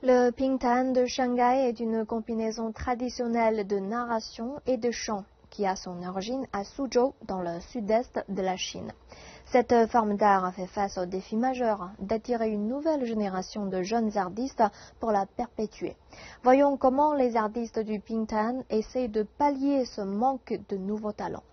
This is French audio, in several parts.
Le Pingtan de Shanghai est une combinaison traditionnelle de narration et de chant qui a son origine à Suzhou, dans le sud-est de la Chine. Cette forme d'art a fait face au défi majeur d'attirer une nouvelle génération de jeunes artistes pour la perpétuer. Voyons comment les artistes du Pingtan essaient de pallier ce manque de nouveaux talents.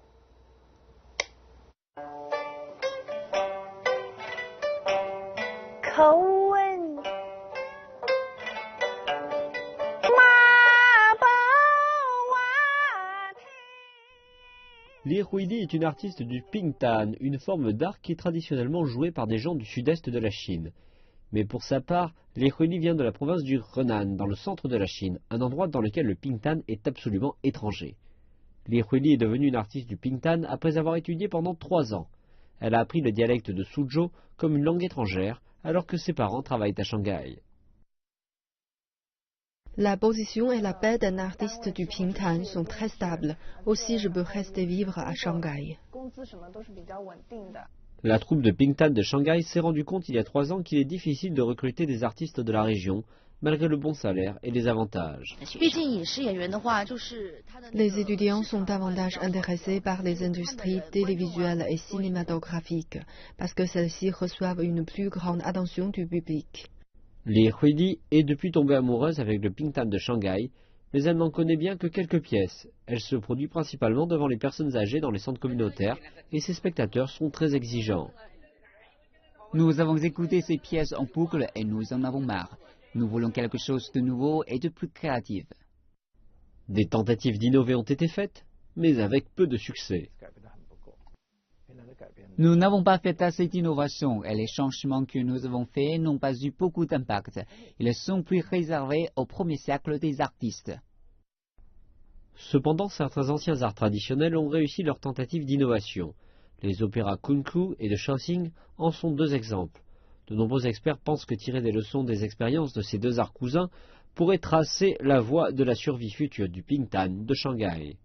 Li Huili est une artiste du Pingtan, une forme d'art qui est traditionnellement jouée par des gens du sud-est de la Chine. Mais pour sa part, Li Huili vient de la province du Henan, dans le centre de la Chine, un endroit dans lequel le Pingtan est absolument étranger. Li Huili est devenue une artiste du Pingtan après avoir étudié pendant 3 ans. Elle a appris le dialecte de Suzhou comme une langue étrangère, alors que ses parents travaillent à Shanghai. La position et la paix d'un artiste du Pingtan sont très stables. Aussi, je peux rester vivre à Shanghai. La troupe de Pingtan de Shanghai s'est rendu compte il y a 3 ans qu'il est difficile de recruter des artistes de la région, malgré le bon salaire et les avantages. Les étudiants sont davantage intéressés par les industries télévisuelles et cinématographiques, parce que celles-ci reçoivent une plus grande attention du public. Li Huili est depuis tombée amoureuse avec le Pingtan de Shanghai, mais elle n'en connaît bien que quelques pièces. Elle se produit principalement devant les personnes âgées dans les centres communautaires et ses spectateurs sont très exigeants. Nous avons écouté ces pièces en boucle et nous en avons marre. Nous voulons quelque chose de nouveau et de plus créatif. Des tentatives d'innover ont été faites, mais avec peu de succès. Nous n'avons pas fait assez d'innovation et les changements que nous avons faits n'ont pas eu beaucoup d'impact. Ils sont plus réservés au premier siècle des artistes. Cependant, certains anciens arts traditionnels ont réussi leurs tentatives d'innovation. Les opéras Kunku et de Shaoxing en sont 2 exemples. De nombreux experts pensent que tirer des leçons des expériences de ces 2 arts cousins pourrait tracer la voie de la survie future du Pingtan de Shanghai.